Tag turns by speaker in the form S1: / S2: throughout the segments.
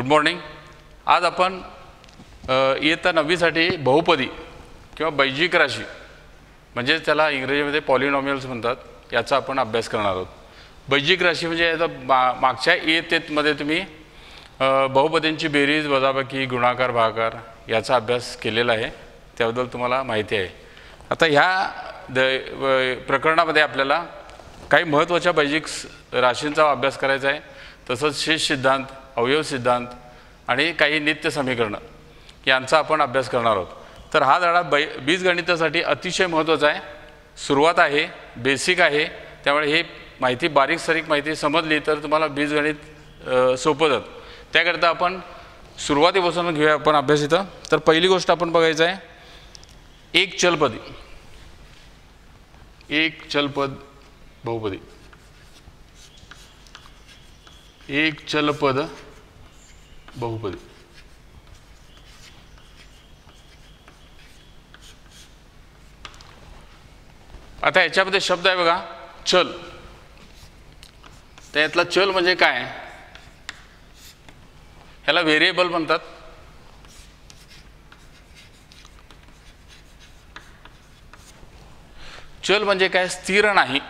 S1: Morning. आज आपण इयत्ता 9वीसाठी बहुपदी किंवा बैजिक राशी म्हणजे त्याला इंग्रजीमध्ये पॉलिनॉमियल्स म्हणतात याचा आपण अभ्यास करणार आहोत। बैजिक राशी म्हणजे मागच्या इयत्तेमध्ये तुम्ही बहुपदींची बेरीज वजाबाकी गुणाकार भागाकार याचा अभ्यास केलेला आहे, त्याबद्दल तुम्हाला माहिती आहे। आता ह्या प्रकरणामध्ये आपल्याला काही महत्त्वाच्या बैजिक राशींचा अभ्यास करायचा आहे, तसंच शेष सिद्धांत, अवयव सिद्धांत आणि काही नित्य समीकरणं यांचा आपण अभ्यास करणार आहोत। तर हा धडा बीजगणितासाठी अतिशय महत्त्वाचा आहे, सुरुवात आहे, बेसिक आहे, त्यामुळे हे माहिती बारीक सारीक माहिती समजली तर तुम्हाला बीजगणित सोपं जातं। त्याकरता आपण सुरुवातीपासून घेऊया आपण अभ्यास इथं। तर पहिली गोष्ट आपण बघायचं आहे एक चलपदी, एक चलपद बहुपदी, एक चलपद बहुपदी। आता याच्यामध्ये शब्द आहे बघा चल। त्यातला चल म्हणजे काय, ह्याला व्हेरिएबल म्हणतात। चल म्हणजे काय, स्थिर नाही,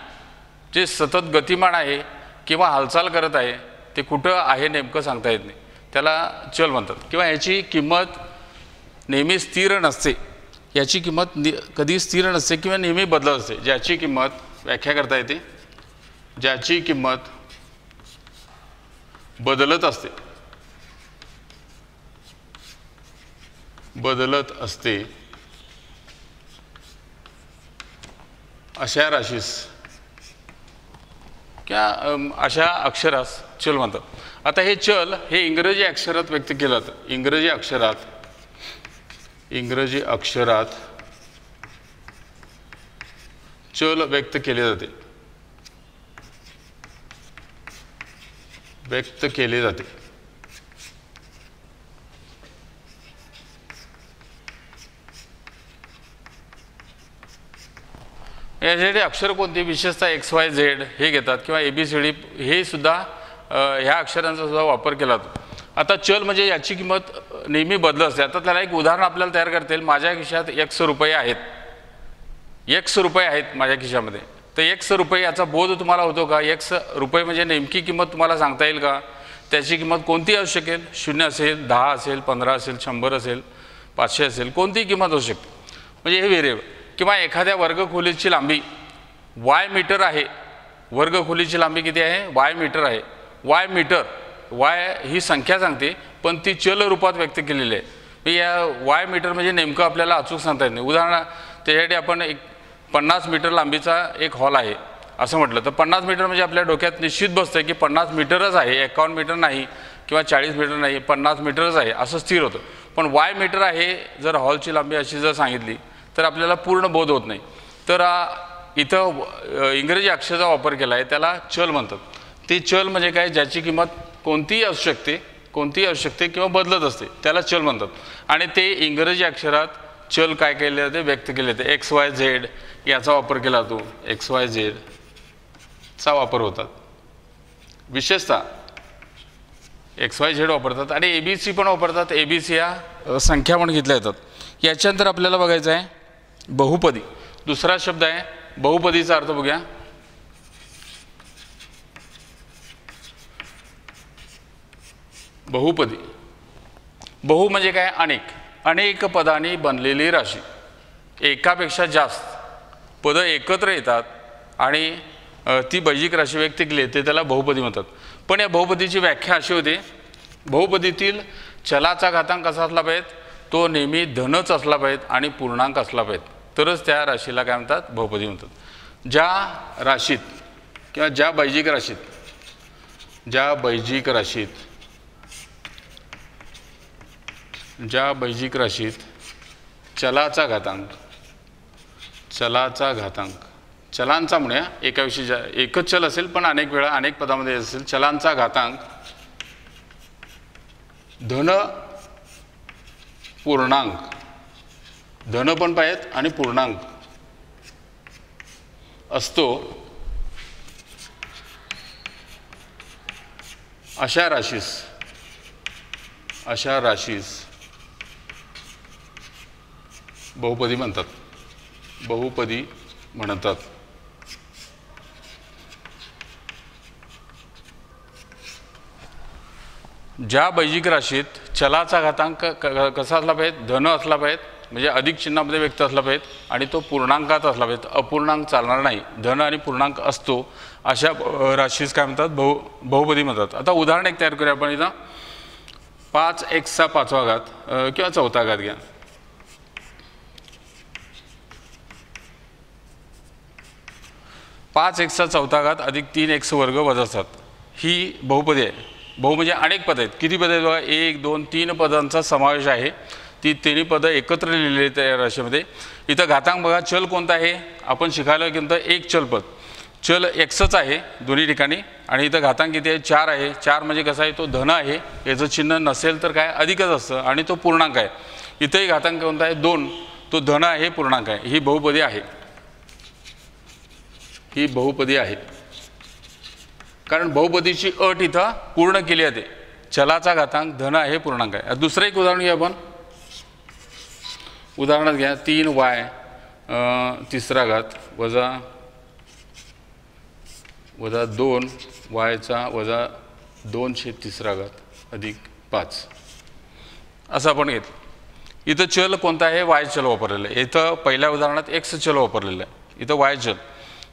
S1: जे सतत गतिमान आहे किंवा हालचाल करत आहे, ते कुठं आहे नेमकं सांगता येत नाही, त्याला चल म्हणतात। किंवा याची किंमत नेहमी स्थिर नसते, याची किंमत कधी स्थिर नसते किंवा नेहमी बदलत असते। ज्याची किंमत व्याख्या करता येते, ज्याची किंमत बदलत असते, बदलत असते अशा राशीस किंवा अशा अक्षरास चल म्हणतात। आता हे चल हे इंग्रजी अक्षरात व्यक्त केलं जातं। इंग्रजी अक्षरात चल व्यक्त केले जाते, व्यक्त केले जाते। यासाठी अक्षर कोणती, विशेषतः XYZ हे घेतात किंवा ABCD हे सुद्धा ह्या अक्षरांचा सुद्धा वापर केला जातो। आता चल म्हणजे याची किंमत नेहमी बदलत असते। आता त्याला एक उदाहरण आपल्याला तयार करता येईल। माझ्या खिशात X रुपये आहेत, X रुपये आहेत माझ्या खिशामध्ये, तर X रुपये याचा बोध तुम्हाला होतो का? X रुपये म्हणजे नेमकी किंमत तुम्हाला सांगता येईल का? त्याची किंमत कोणती असू शकेल, 0 असेल, 10 असेल, 15 असेल, 100 असेल, 500 असेल, कोणतीही किंमत असू शकते, म्हणजे हे व्हेरिएबल। किंवा एखाद्या वर्गखोलीची लांबी Y मीटर आहे, वर्गखोलीची लांबी किती आहे? Y मीटर आहे। Y मीटर, Y ही संख्या सांगते पण ती चल रूपात व्यक्त केलेली आहे। या Y मीटर म्हणजे नेमकं आपल्याला अचूक सांगता येत नाही। उदाहरण त्यासाठी आपण एक 50 मीटर लांबीचा एक हॉल आहे असं म्हटलं तर 50 मीटर म्हणजे आपल्या डोक्यात निश्चित बसतं की 50 मीटरच आहे, 51 मीटर नाही किंवा 40 मीटर नाही, 50 मीटरच आहे असं स्थिर होतं। पण Y मीटर आहे जर हॉलची लांबी अशी जर सांगितली तर आपल्याला पूर्ण बोध होत नाही। तर इथं इंग्रजी अक्षराचा वापर केला आहे, त्याला चल म्हणतात। ते चल म्हणजे काय, ज्याची किंमत कोणतीही असू शकते, कोणतीही असू शकते किंवा बदलत असते, त्याला चल म्हणतात। आणि ते इंग्रजी अक्षरात चल काय केले जाते, व्यक्त केले जाते। XYZ याचा वापर केला जातो, XYZ चा वापर होतात, विशेषतः XYZ वापरतात आणि ABC पण वापरतात। ABC या संख्या पण घेतल्या जातात। याच्यानंतर आपल्याला बघायचं आहे बहुपदी। दुसरा शब्द आहे बहुपदीचा अर्थ बघूया। बहुपदी, बहु म्हणजे काय, अनेक, अनेक पदांनी बनलेली राशी, एकापेक्षा जास्त पद एकत्र येतात आणि ती बैजिक राशी व्यक्त केली ते त्याला बहुपदी म्हणतात। पण या बहुपदीची व्याख्या अशी होते, बहुपदीतील चलाचा घातांक कसा असला पाहिजे, तो नेहमी धनच असला पाहिजे आणि पूर्णांक असला पाहिजे, तरच त्या राशीला काय म्हणतात, बहुपदी म्हणतात। ज्या राशीत किंवा ज्या बैजिक राशीत चलाचा घातांक, चलांचा म्हणूया, एकाविषयी एकच चल असेल पण अनेक वेळा अनेक पदामध्ये असेल, चलांचा घातांक धन पूर्णांक, धन पण पाहिजेत आणि पूर्णांक असतो, अशा राशीस अशा राशीस बहुपदी म्हणतात. बहुपदी म्हणतात. ज्या बैजिक राशीत चलाचा घातांक कसा असला पाहिजे, धन असला पाहिजे, म्हणजे अधिक चिन्हामध्ये व्यक्त असला पाहिजे आणि तो पूर्णांकात असला पाहिजे, अपूर्णांक चालणार नाही, धन आणि पूर्णांक असतो अशा राशीस काय म्हणतात, बहुपदी म्हणतात. आता उदाहरण एक तयार करूया आपण. इथं 5x चा 5वा घात किंवा 4था घात घ्या. 5x चा 4था घात अधिक 3x वर्ग वजा 7 ही बहुपदी आहे. बहु म्हणजे अनेक पद आहेत. किती पद आहेत बघा, 1 2 3 पदांचा समावेश आहे. ती तिन्ही पदं एकत्र लिहिलेली आहेत या राशीमध्ये. इथं घातांक बघा, चल कोणता आहे आपण शिकायला की एक चल पद, चल एक्सच आहे दोन्ही ठिकाणी. आणि इथं घातांक किती आहे, 4 आहे. 4 म्हणजे कसा आहे, तो धन आहे, याचं चिन्ह नसेल तर काय अधिकच असतं आणि तो पूर्णांक आहे. इथंही घातांक कोणता आहे, 2, तो धन आहे, पूर्णांक आहे. ही बहुपदी आहे. ही बहुपदी आहे कारण बहुपदीची अट इथं पूर्ण केली आहे. चलाचा घातांक धन आहे, पूर्णांक आहे. दुसरं एक उदाहरण घ्या आपण. उदाहरणात घ्या 3y 3रा घात वजा 2y चा वजा 2/3 घात अधिक 5 असं आपण घेतलं. इथं चल कोणता आहे, y चल वापरलेलं आहे. इथं पहिल्या उदाहरणात x चल वापरलेलं आहे, इथं y चल.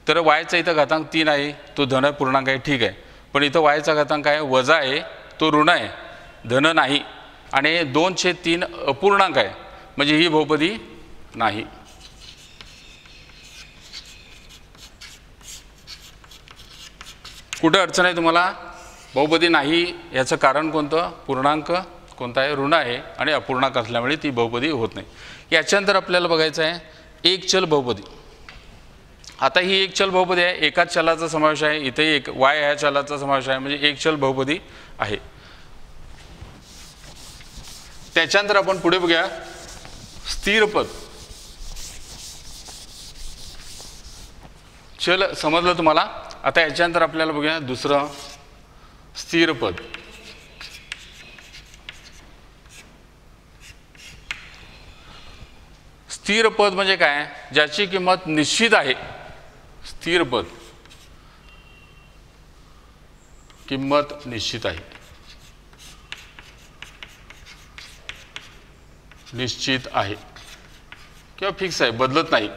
S1: तर वायचा इथं घातांक 3 आहे, तो धन पूर्णांक आहे, ठीक आहे. पण इथं वायचा घातांक आहे वजा आहे, तो ऋण आहे, धन नाही. आणि 2/3 अपूर्णांक आहे, म्हणजे ही बहुपदी नाही. कुठे अडचण आहे तुम्हाला, बहुपदी नाही याचं कारण कोणतं, पूर्णांक कोणता आहे, ऋण आहे आणि अपूर्णांक असल्यामुळे ती बहुपदी होत नाही. याच्यानंतर आपल्याला बघायचं आहे एक चल बहुपदी. आता ही एक चल बहुपदी आहे, एकाच चलाचा समावेश आहे. इथेही एक y ह्या चलाचा समावेश आहे, म्हणजे एक चल बहुपदी आहे. त्याच्यानंतर आपण पुढे बघूया स्थिर पद. चल समजलं तुम्हाला. आता याच्यानंतर आपल्याला बघूया दुसरं स्थिर पद. स्थिर पद म्हणजे काय, ज्याची किंमत निश्चित आहे. स्थिर पद किंमत निश्चित आहे, निश्चित आहे किंवा फिक्स आहे, बदलत नाही,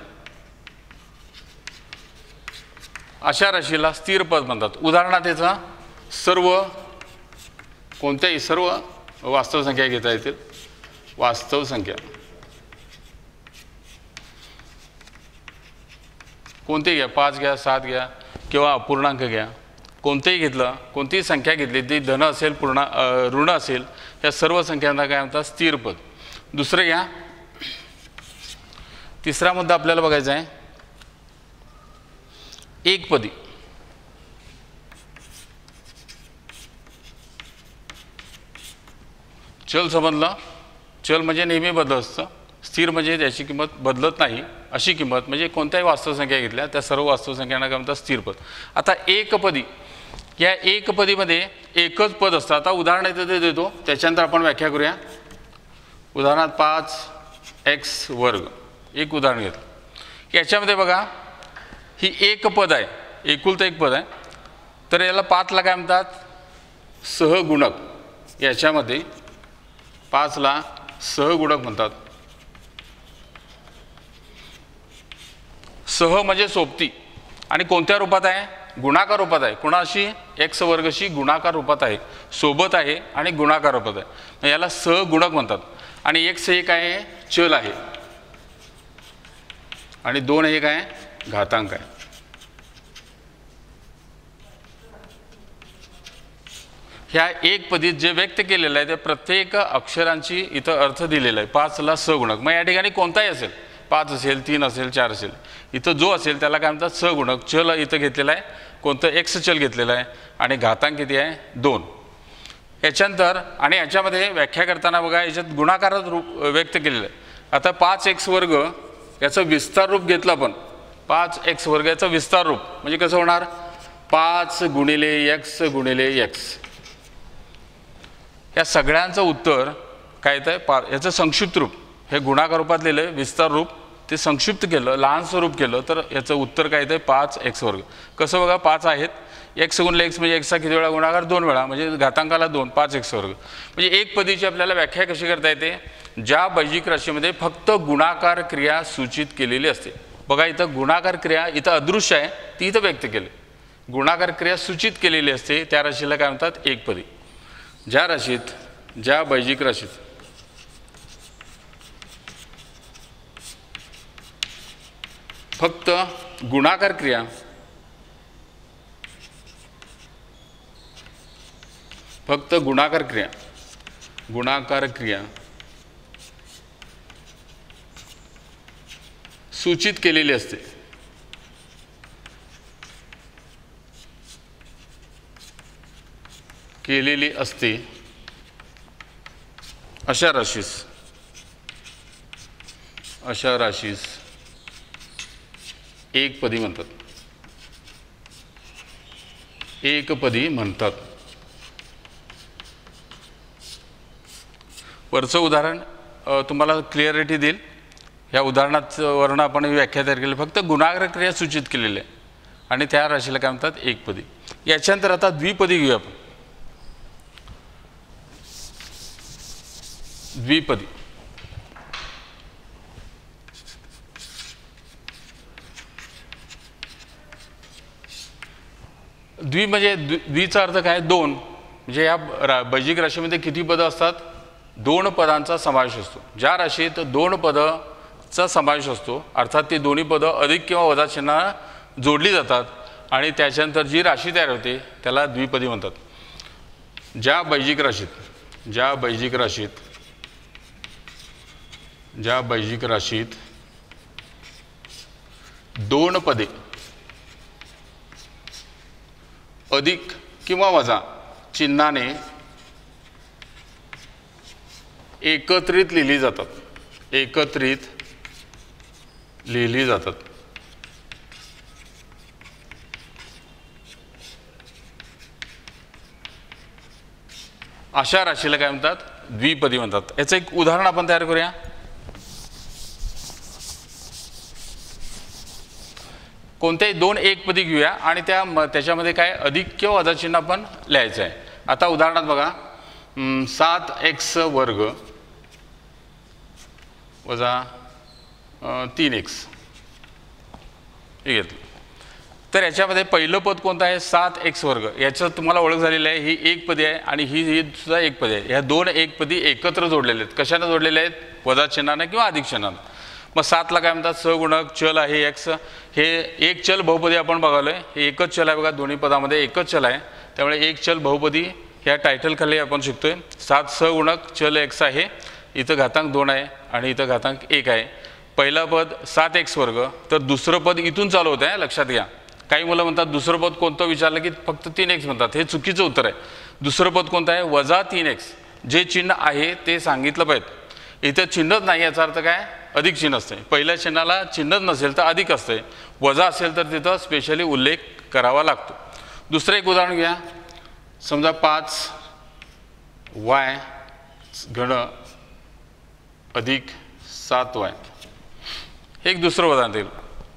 S1: अशा राशीला स्थिर पद म्हणतात. उदाहरणार्थ याचा सर्व कोणत्याही सर्व वास्तव संख्या घेता येतील. वास्तव संख्या कोणतेही घ्या, 5 घ्या, 7 घ्या किंवा अपूर्णांक घ्या, कोणतेही घेतलं, कोणतीही संख्या घेतली ती धन असेल, ऋण असेल, या सर्व संख्यांना काय म्हणतात, स्थिर पद. दुसरं घ्या, तिसरा मुद्दा आपल्याला बघायचा आहे एकपदी. चल समजलं, चल म्हणजे नेहमी बदलत असतं, स्थिर म्हणजे त्याची किंमत बदलत नाही अशी किंमत, म्हणजे कोणत्याही वास्तव संख्या घेतल्या त्या सर्व वास्तव संख्यांना काय म्हणतात, स्थिर पद. आता एकपदी, या एकपदीमध्ये एकच पद असतं. आता उदाहरण इथे देतो, त्याच्यानंतर आपण व्याख्या करूया. उदाहरणात 5x वर्ग एक उदाहरण घेतलं. याच्यामध्ये बघा ही एक पद आहे, एकुलतं एक पद आहे. तर याला 5ला काय म्हणतात, सहगुणक. याच्यामध्ये 5ला सहगुणक म्हणतात. सह म्हणजे सोबती आणि कोणत्या रूपात आहे, गुणाकार रूपात आहे. कुणाशी, x वर्गशी गुणाकार रूपात आहे, सोबत आहे आणि गुणाकार रूपात आहे, याला सहगुणक म्हणतात. आणि x हे काय आहे, चल आहे आणि 2 हे काय आहे, घातांक आहे. ह्या एक पदीत जे व्यक्त केलेलं आहे ते प्रत्येक अक्षरांची इथं अर्थ दिलेला आहे. 5ला सहगुणक, मग या ठिकाणी कोणताही असेल, 5 असेल, 3 असेल, 4 असेल, इथं जो असेल त्याला काय म्हणतात, सहगुणक. चल इथं घेतलेला आहे, कोणतं x चल घेतलेलं आहे आणि घातांक किती आहे, 2. याच्यानंतर आणि याच्यामध्ये व्याख्या करताना बघा याच्यात गुणाकारात रूप व्यक्त केलेलं आहे. आता 5x वर्ग याचं विस्तार रूप घेतलं आपण, 5x वर्ग याचं विस्तार रूप म्हणजे कसं होणार, 5 गुणिले x गुणिले x. या सगळ्यांचं उत्तर काय येतं याचं संक्षिप्त रूप, हे गुणाकार रूपात लिहिलं विस्तार रूप ते संक्षिप्त केलं लहान स्वरूप केलं तर याचं उत्तर काय येतं 5x वर्ग. कसं बघा 5 आहेत, x गुणिले x म्हणजे xचा किती वेळा गुणाकार 2 वेळा म्हणजे घातांकाला 2 5x वर्ग. म्हणजे एक पदीची आपल्याला व्याख्या कशी करता येते, ज्या बैजिक राशीमध्ये फक्त गुणाकार क्रिया सूचित केलेली असते. बघा इथं गुणाकार क्रिया इथं अदृश्य आहे ती इथं व्यक्त केली, गुणाकार क्रिया सूचित केलेली असते त्या राशीला काय म्हणतात एकपदी. ज्या राशीत ज्या बैजिक राशीत फक्त गुणाकार क्रिया गुणाकार क्रिया सूचित केलेली असते अशा राशीस एकपदी म्हणतात. वरचं उदाहरण तुम्हाला क्लिअरिटी देईल. या उदाहरणावरून आपण व्याख्या तयार केली, फक्त गुणाकार क्रिया सूचित केलेली आहे आणि त्या राशीला काय म्हणतात एकपदी. याच्यानंतर आता द्विपदी घेऊया आपण. द्विपदी म्हणजे द्विचा अर्थ काय 2. म्हणजे या बैजिक राशीमध्ये किती पदं असतात 2 पदांचा समावेश असतो. ज्या राशीत 2 पदांचा समावेश असतो अर्थात ती दोन्ही पदं अधिक किंवा वजा चिन्हाने जोडली जातात आणि त्याच्यानंतर जी राशी तयार होते त्याला द्विपदी म्हणतात. ज्या बैजिक राशीत 2 पदे अधिक किंवा वजा चिन्हाने एकत्रित लिहिली जातात. अशा राशीला काय म्हणतात द्विपदी म्हणतात. याचं एक उदाहरण आपण तयार करूया. कोणत्याही 2 एकपदी घेऊया आणि त्याच्यामध्ये काय अधिक किंवा वजा चिन्ह आपण लिहायचं आहे. आता उदाहरणात बघा 7x वर्ग वजा 3x हे घेतलं तर याच्यामध्ये पहिलं पद कोणतं आहे 7x वर्ग. याचं तुम्हाला ओळख झालेली आहे, ही एकपदी आहे आणि ही सुद्धा एकपदी आहे. ह्या 2 एकपदी एकत्र जोडलेले आहेत. कशाने जोडलेले आहेत वजा चिन्हाने किंवा अधिक चिन्हाने. मग 7ला काय म्हणतात सगुणक चल आहे x. हे एक चल बहुपदी आपण बघालोय, हे एकच चल आहे बघा दोन्ही पदामध्ये एकच चल आहे त्यामुळे एक चल बहुपदी ह्या टायटल खाली आपण शिकतोय. 7 सगुणक चल x आहे, इथं घातांक 2 आहे आणि इथं घातांक 1 आहे. पहिला पद 7x वर्ग तर दुसरं पद इथून चालू होतं आहे लक्षात घ्या. काही मुलं म्हणतात दुसरं पद कोणतं विचारलं की फक्त 3x म्हणतात, हे चुकीचं उत्तर आहे. दुसरं पद कोणतं आहे वजा 3x. जे चिन्ह आहे ते सांगितलं पाहिजे. इथं चिन्हच नाही याचा अर्थ काय अधिक चिन्ह असते. पहिल्या चिन्हाला चिन्हच नसेल तर अधिक असते, वजा असेल तर तिथं स्पेशली उल्लेख करावा लागतो. दुसरं एक उदाहरण घ्या. समजा 5y घन अधिक 7y हे एक दुसरं उदाहरण देईल.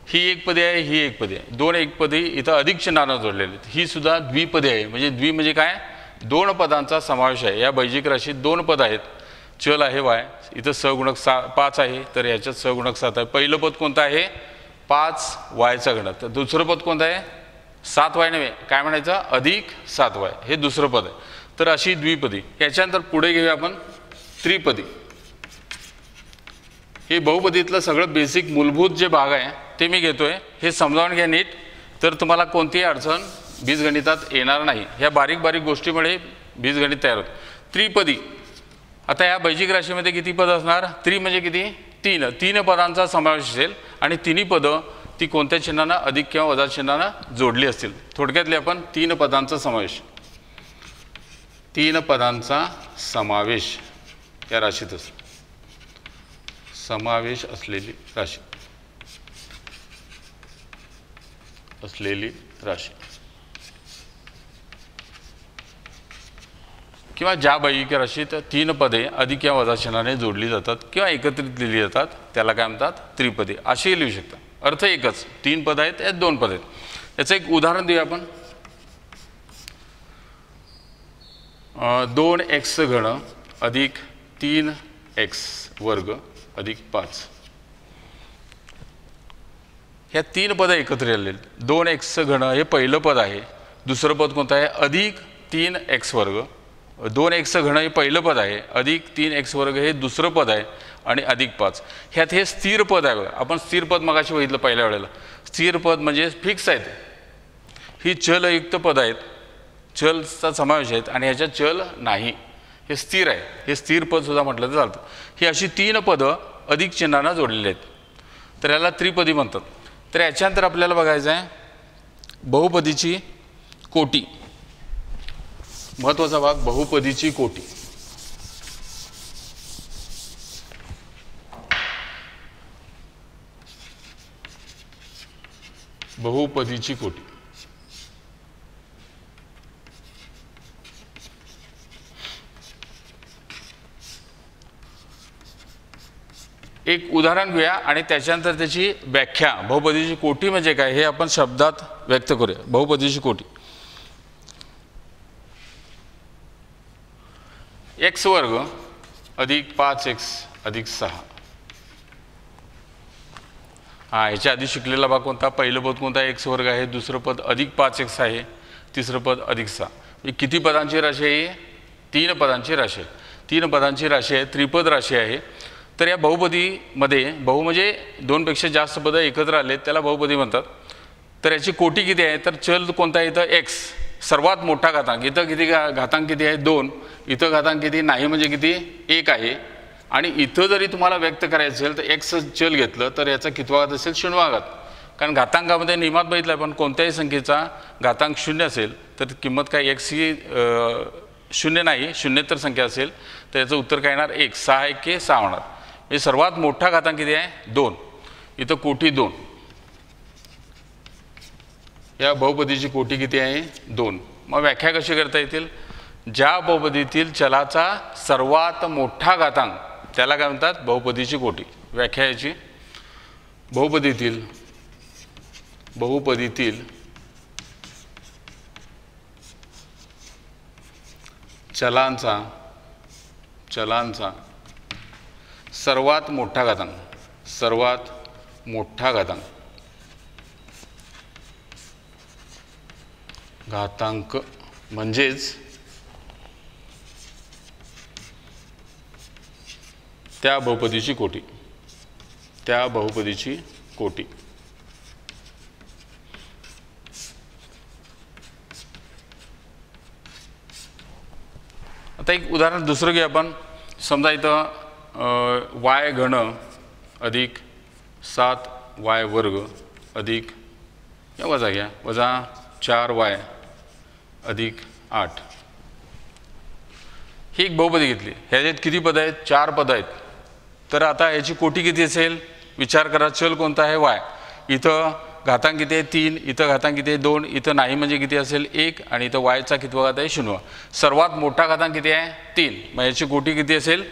S1: ही एकपदी आहे, ही एकपदी आहे. 2 एकपदी इथं अधिक चिन्हाने जोडलेली आहेत. ही सुद्धा द्विपदी आहे. म्हणजे द्वि म्हणजे काय 2 पदांचा समावेश आहे. या बैजिक राशीत 2 पद आहेत. चल आहे y, इथं सगुणक 5 आहे तर याच्यात सगुणक 7 आहे. पहिलं पद कोणतं आहे 5y घन. तर दुसरं पद कोणतं आहे 7y नव्हे काय म्हणायचं अधिक 7y हे दुसरं पद आहे. तर अशी द्विपदी. याच्यानंतर पुढे घेऊया आपण त्रिपदी. हे बहुपदीतलं सगळं बेसिक मूलभूत जे भाग आहे ते मी घेतोय, हे समजावून घ्या नीट तर तुम्हाला कोणतीही अडचण बीजगणितात येणार नाही. ह्या बारीक बारीक गोष्टीमुळे बीजगणित तयार होतं. त्रिपदी. आता या बैजिक राशीमध्ये किती पद असणार 3 म्हणजे किती 3 पदांचा समावेश असेल आणि तिन्ही पदं ती कोणत्या चिन्हाने अधिक किंवा वजा चिन्हाने जोडली असतील. थोडक्यातले आपण 3 पदांचा समावेश या राशीत असतो. समावेश असलेली राशी किंवा ज्या बाह्यिक राशीत 3 पदे अधिक या वजा चिन्हाने जोडली जातात किंवा एकत्रित लिहिली जातात त्याला काय म्हणतात त्रिपदी अशी लिहू शकता. अर्थ एकच, 3 पद आहेत यात 2 पद आहेत. याचं एक उदाहरण देऊया आपण. 2x घन अधिक 3x वर्ग अधिक 5 ह्या 3 पद एकत्र आलेले. 2x घन हे पहिलं पद आहे. दुसरं पद कोणतं आहे अधिक 3x वर्ग. 2x घन हे पहिलं पद आहे, अधिक 3x वर्ग हे दुसरं पद आहे आणि अधिक 5. ह्यात हे स्थिर पद आहे बघा. आपण स्थिर पद मगाशी बघितलं पहिल्या वेळेला. स्थिर पद म्हणजे फिक्स आहेत, ही चलयुक्त पद आहेत, चलचा समावेश आहेत आणि ह्याच्यात चल नाही, हे स्थिर आहे. हे स्थिर पद सुद्धा म्हटलं तर चालतं. ही अशी 3 पदं अधिक चिन्हानं जोडलेली आहेत, तर याला त्रिपदी म्हणतात. तर याच्यानंतर आपल्याला बघायचं आहे बहुपदीची कोटी. महत्त्वाचा भाग बहुपदीची कोटी. बहुपदीची कोटी. एक उदाहरण घेऊया आणि त्याच्यानंतर त्याची व्याख्या, बहुपदीची कोटी म्हणजे काय हे आपण शब्दात व्यक्त करूया. बहुपदीची कोटी. x वर्ग अधिक 5x अधिक 6. हां, ह्याच्या आधी शिकलेला भाग कोणता? पहिलं पद कोणता? x वर्ग आहे. दुसरं पद अधिक 5x आहे. तिसरं पद अधिक 6. ही किती पदांची राशी आहे? 3 पदांची राशी आहे. 3 पदांची राशी आहे, त्रिपद राशी आहे. तर या बहुपदीमध्ये, बहु म्हणजे 2 पेक्षा जास्त पदं एकत्र आले त्याला बहुपदी म्हणतात. तर याची कोटी किती आहे? तर चल कोणता आहे? इथं x सर्वात मोठा घातांक. इथं किती घातांक किती आहे? 2. इथं घातांक किती नाही म्हणजे किती? 1 आहे. आणि इथं जरी तुम्हाला व्यक्त करायचं असेल तर x चल घेतलं तर याचा कितवा घात असेल? 0वा घात. कारण घातांकामध्ये नियमात बघितलं पण कोणत्याही संख्येचा घातांक 0 असेल तर किंमत काय x ही 0 नाही, शून्येतर संख्या असेल तर याचं उत्तर काय येणार? 1. 6 1 6 होणार. हे सर्वात मोठा घातांक किती आहे? 2. इथं कोटी 2. या बहुपदीची कोटी किती आहे? 2. मग व्याख्या कशी करता येतील? ज्या बहुपदीतील चलाचा सर्वात मोठा घातांक त्याला काय म्हणतात? बहुपदीची कोटी. व्याख्या याची बहुपदीतील चलांचा सर्वात मोठा घातांक म्हणजेच त्या बहुपदीची कोटी. आता एक उदाहरण दुसरं घेऊ आपण. समजा इथं y घन अधिक 7y वर्ग अधिक या वजा घ्या वजा 4y अधिक 8. ही एक बहुपदी घेतली. ह्याच्यात किती पद आहेत? 4 पद आहेत. तर आता याची कोटी किती असेल? विचार करा. चल कोणता आहे? y. इथं घातांक किती आहे? 3. इथं घातांक किती आहे? 2. इथं नाही म्हणजे किती असेल? 1. आणि इथं y कितवा घात आहे? 0. सर्वात मोठा घातांक किती आहे? 3. मग याची कोटी किती असेल?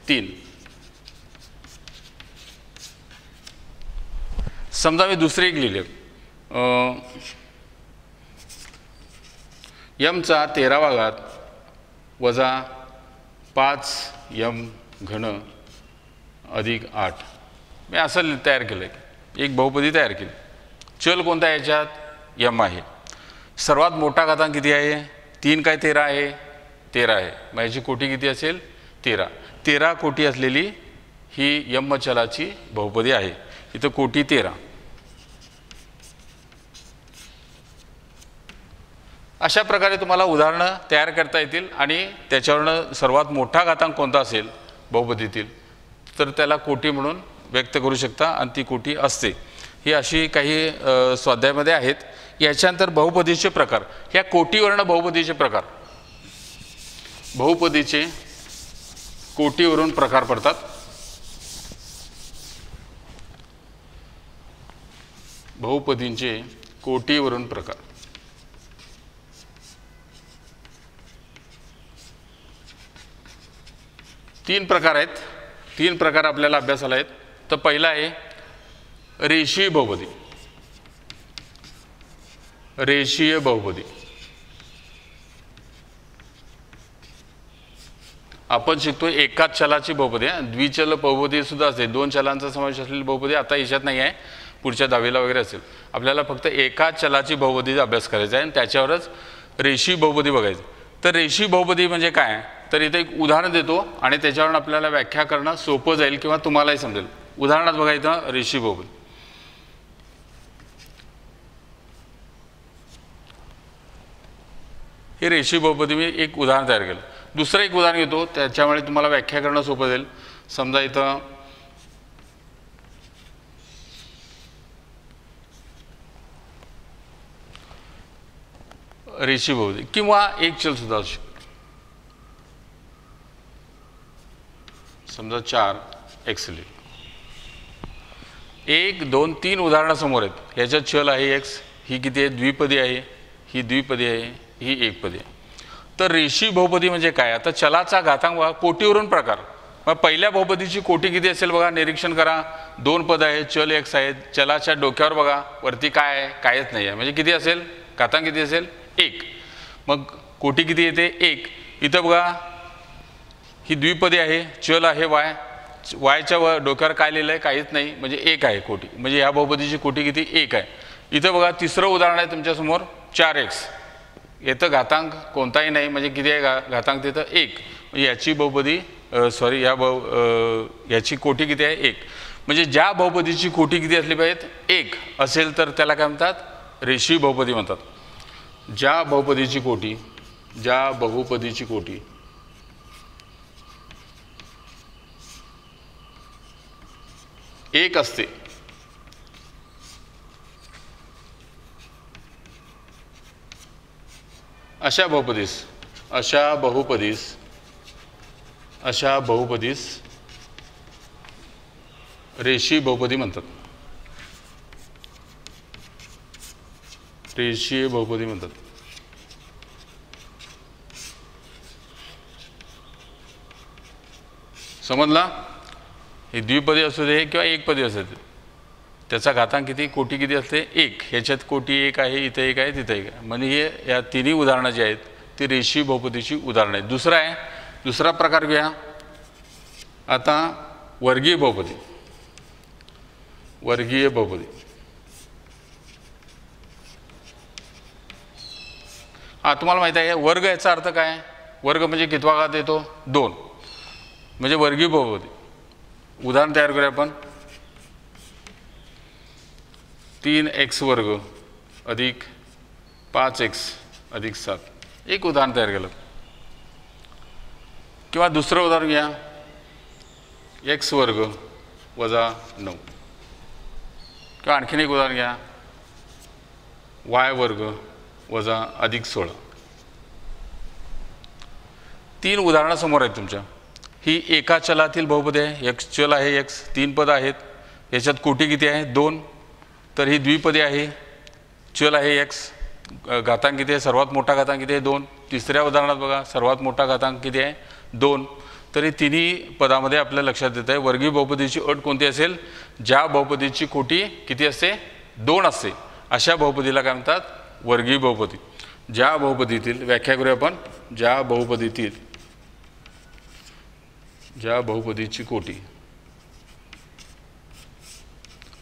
S1: 3. समजा मी दुसरे एक लिहिले. यमचा 13वा घात वजा 5m घन अधिक 8. मी असं तयार केलं आहे. एक बहुपदी तयार केली. चल कोणता आहे याच्यात? यम आहे. सर्वात मोठा घातांक किती आहे? 3 काय 13 आहे? 13 आहे. मग याची कोटी किती असेल? 13. 13 कोटी असलेली ही यम चलाची बहुपदी आहे. इथं कोटी 13. अशा प्रकारे तुम्हाला उदाहरणं तयार करता येतील आणि त्याच्यावरनं सर्वात मोठा घातांक कोणता असेल बहुपदीतील तर त्याला कोटी म्हणून व्यक्त करू शकता आणि ती कोटी असते. ही अशी काही स्वाध्यायामध्ये आहेत. याच्यानंतर बहुपदीचे प्रकार. ह्या कोटीवरनं बहुपदीचे प्रकार, बहुपदीचे कोटीवरून प्रकार पडतात. बहुपदींचे कोटीवरून प्रकार. तीन प्रकार आहेत, तीन प्रकार आपल्याला अभ्यासाला आहेत. तर पहिला आहे रेषीय बहुपदी. रेषीय बहुपदी आपण शिकतोय एकाच चलाची बहुपदी. द्विचल बहुपदी सुद्धा असते, दोन चलांचा समावेश असलेली बहुपदी आता याच्यात नाही आहे, पुढच्या 10वीला वगैरे असेल. आपल्याला फक्त एकाच चलाची बहुपदीचा अभ्यास करायचा आहे आणि त्याच्यावरच रेषीय बहुपदी बघायची. तर रेषीय बहुपदी म्हणजे काय, तर इथे एक उदाहरण देतो आणि त्याच्यावरून आपल्याला व्याख्या करणं सोपं जाईल किंवा तुम्हालाही समजेल. उदाहरणात बघा इथं रेषीय बहुपदी. हे रेषीय बहुपदी मी एक उदाहरण तयार केलं. दुसरं एक उदाहरण घेतो, त्याच्यामुळे तुम्हाला व्याख्या करणं सोपं जाईल. समजा इथं रेषीय बहुपदी किंवा एक चल सुद्धा असू शकतो. समजा 4x लिहिलं. 1 2 3 उदाहरणं समोर आहेत. ह्याच्यात चल आहे x, ही किती आहे, द्विपदी आहे, ही द्विपदी आहे, ही एकपदी आहे. तर रेषीय बहुपदी म्हणजे काय, आता चलाचा घातांक बघा, कोटीवरून प्रकार. मग पहिल्या बहुपदीची कोटी किती असेल बघा, निरीक्षण करा. 2 पद आहेत, चल x आहेत, चलाच्या डोक्यावर बघा वरती काय आहे, कायच नाही आहे, म्हणजे किती असेल, घातांक किती असेल, 1. मग कोटी किती येते, 1. इथं बघा ही द्विपदी आहे, चल आहे y, yच्या डोक्यावर काय लिहिलं आहे, काहीच नाही, म्हणजे 1 आहे कोटी. म्हणजे या बहुपदीची कोटी किती, 1 आहे. इथं बघा तिसरं उदाहरण आहे तुमच्यासमोर 4x. येतं घातांक कोणताही नाही, म्हणजे किती आहे घातांक तिथं 1. म्हणजे याची बहुपदी सॉरी याची कोटी किती आहे, 1. म्हणजे ज्या बहुपदीची कोटी किती असली पाहिजेत, 1 असेल तर त्याला काय म्हणतात, रेषीय बहुपदी म्हणतात. ज्या बहुपदीची कोटी, ज्या बहुपदीची कोटी 1 असते अशा बहुपदीस रेषीय बहुपदी म्हणतात. रेषीय बहुपदी म्हणतात. समजला. ही द्विपदी असू दे किंवा एकपदी असू दे, त्याचा घातांक किती, कोटी किती असते, 1. ह्याच्यात कोटी 1 आहे, इथं 1 आहे, तिथं 1 आहे. म्हणजे हे या तिन्ही उदाहरणं जी आहेत ती रेषीय बहुपदीची उदाहरणं आहेत. दुसरा प्रकार घ्या आता, वर्गीय बहुपदी. वर्गीय बहुपदी तुम्हाला माहिती आहे वर्ग याचा अर्थ काय, वर्ग म्हणजे कितवा घात येतो, 2. म्हणजे वर्गीय बहुपदी. उदाहरण तयार करूया आपण. 3x वर्ग अधिक 5x अधिक 7. एक उदाहरण तयार केलं. किंवा दुसरं उदाहरण घ्या, x वर्ग वजा 9. किंवा आणखीन एक उदाहरण घ्या, y वर्ग वजा अधिक 16. 3 उदाहरणं समोर आहेत तुमच्या. ही एका चलातील बहुपदी आहे. एक चल आहे x, 3 पद आहेत, याच्यात कोटी किती आहे, 2. तर ही द्विपदी आहे, चल आहे x, घातांक किती आहे, सर्वात मोठा घातांक किती आहे, 2. तिसऱ्या उदाहरणात बघा सर्वात मोठा घातांक किती आहे, 2. तर ही तिन्ही पदामध्ये आपल्या लक्षात येत आहे वर्गीय बहुपदीची अट कोणती असेल, ज्या बहुपदीची कोटी किती असते, 2 असते, अशा बहुपदीला काय म्हणतात, वर्गीय बहुपदी. ज्या बहुपदीतील व्याख्या करूया आपण, ज्या बहुपदीची कोटी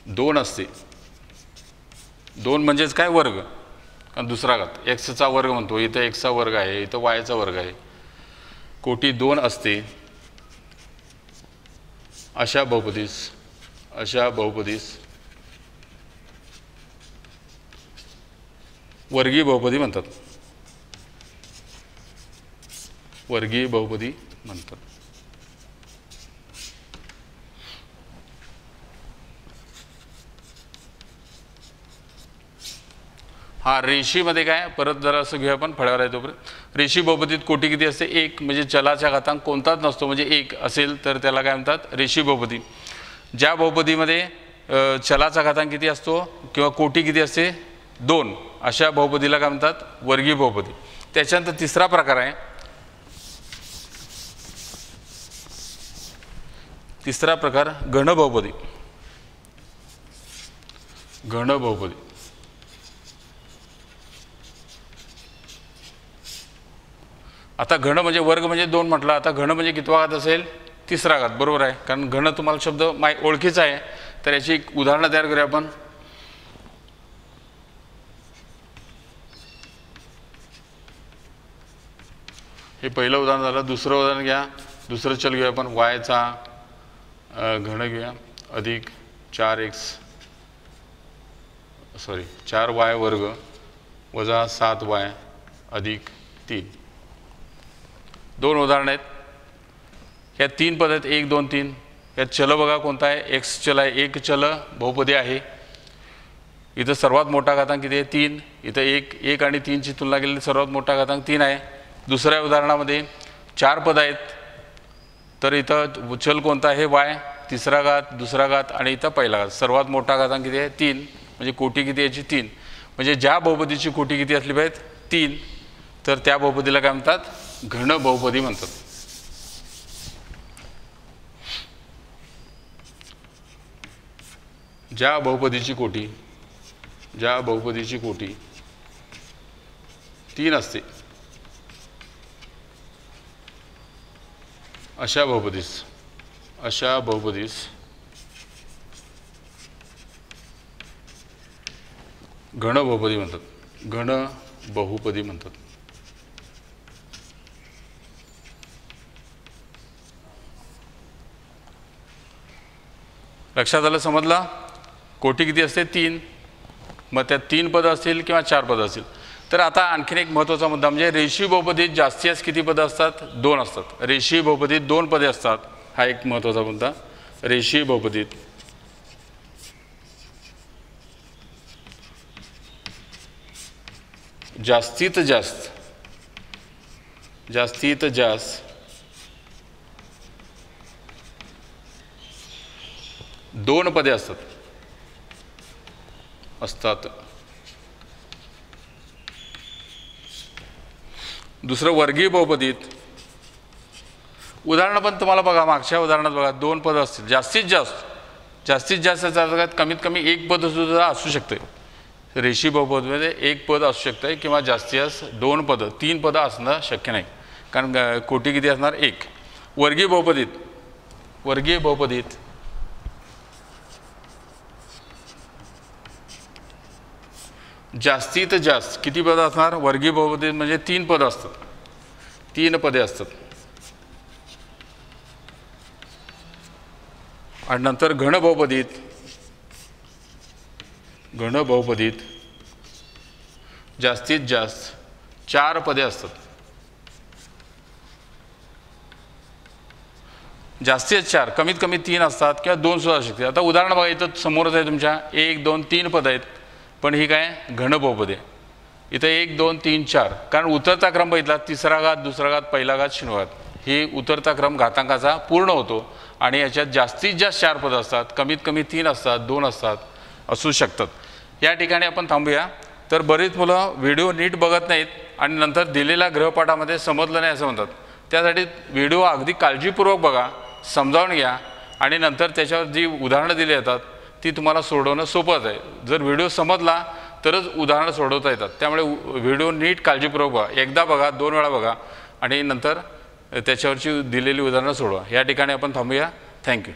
S1: 2 असते. 2 म्हणजेच काय, वर्ग. कारण दुसरा घात एक्सचा वर्ग म्हणतो, इथं एक्सचा वर्ग आहे, इथं वायचा वर्ग आहे. कोटी 2 असते अशा बहुपदीस वर्गीय बहुपदी म्हणतात. वर्गीय बहुपदी म्हणतात. हा रेषीमध्ये काय, परत जरा असं घेऊया आपण, फळ्यावर आहे तोपर्यंत. रेषीय बहुपदीत कोटी किती असते, 1. म्हणजे चलाचा घातांक कोणताच नसतो, म्हणजे 1 असेल तर त्याला काय म्हणतात, रेषीय बहुपदी. ज्या बहुपदीमध्ये चलाचा घातांक किती असतो किंवा कोटी किती असते, 2, अशा बहुपदीला काय म्हणतात, वर्गीय बहुपदी. त्याच्यानंतर तिसरा प्रकार आहे तिसरा प्रकार घन बहुपदी. घन बहुपदी. आता घन म्हणजे वर्ग म्हणजे 2 म्हटलं. आता घन म्हणजे कितवा घात असेल? तिसरा घात. बरोबर आहे, कारण घन तुम्हाला शब्द ओळखीचा आहे. तर याची एक उदाहरण तयार करूया आपण. हे पहिलं उदाहरण झालं. दुसरं उदाहरण घ्या. दुसरं चल घेऊया आपण. वायचा घन घेऊया अधिक 4y वर्ग वजा 7y अधिक 3. 2 उदाहरण आहेत. ह्या 3 पद आहेत. 1 2 3. यात चल बघा कोणता आहे? एक्स चल आहे. एक चल बहुपदी आहे. इथं सर्वात मोठा घातांक किती आहे? 3. इथं 1 आणि 3 ची तुलना केलेली सर्वात मोठा घातांक 3 आहे. दुसऱ्या उदाहरणामध्ये 4 पद आहेत. तर इथं चल कोणता आहे? y. तिसरा घात, दुसरा घात आणि इथं पहिला घात. सर्वात मोठा घातांक किती आहे? 3. म्हणजे कोटी किती याची? 3. म्हणजे ज्या बहुपदीची कोटी किती असली पाहिजे? 3. तर त्या बहुपदीला काय म्हणतात? घन बहुपदी म्हणतात. ज्या बहुपदीची कोटी 3 असते अशा बहुपदीस घन बहुपदी म्हणतात. घन बहुपदी म्हणतात. लक्षात आलं? समजलं? कोटी किती असते? 3. मग त्यात 3 पदं असतील किंवा 4 पदं असतील. तर आता आणखीन एक महत्त्वाचा मुद्दा म्हणजे रेषीय बहुपदीत जास्तीत जास्त किती पदं असतात? 2 असतात. रेषीय बहुपदीत 2 पदे असतात. हा एक महत्त्वाचा मुद्दा. रेषीय बहुपदीत जास्तीत जास्त 2 पदे असतात. दुसरं वर्गीय बहुपदीत उदाहरण पण तुम्हाला बघा. मागच्या उदाहरणात बघा 2 पदं असतील. जास्तीत जास्त कमीत कमी 1 पद सुद्धा असू शकते. रेषीय बहुपदीमध्ये 1 पद असू शकते किंवा जास्तीत जास्त 2 पदं 3 पदं असणं शक्य नाही, कारण कोटी किती असणार? 1. वर्गीय बहुपदीत जास्तीत जास्त किती पदं असणार? वर्गीय बहुपदीत म्हणजे 3 पदं असतात. 3 पदे असतात. आणि नंतर घन बहुपदीत जास्तीत जास्त 4 पदे असतात. जास्तीत 4, कमीत कमी 3 असतात किंवा 2 सुद्धा असू शकते. आता उदाहरण बघा. इथं समोरच आहे तुमच्या 1 2 3 पदं आहेत. पण ही काय? घन बहुपदी आहे. इथं 1 2 3 4, कारण उतरता क्रम बघितला. तिसरा घात, दुसरा घात, पहिला घात, शून्य घात. ही उतरता क्रम घातांकाचा पूर्ण होतो. आणि याच्यात जास्तीत जास्त 4 पदं असतात. कमीत कमी 3 असतात, 2 असतात, असू शकतात. या ठिकाणी आपण थांबूया. तर बरीच मुलं व्हिडिओ नीट बघत नाहीत आणि नंतर दिलेल्या गृहपाठामध्ये समजलं नाही असं म्हणतात. त्यासाठी व्हिडिओ अगदी काळजीपूर्वक बघा, समजावून घ्या आणि नंतर त्याच्यावर जी उदाहरणं दिली जातात ती तुम्हाला सोडवणं सोपंच आहे. जर व्हिडिओ समजला तरच उदाहरणं सोडवता येतात. त्यामुळे व्हिडिओ नीट काळजीपूर्वक बघा. एकदा बघा, 2 वेळा बघा आणि नंतर त्याच्यावरची दिलेली उदाहरणं सोडवा. या ठिकाणी आपण थांबूया. थँक्यू.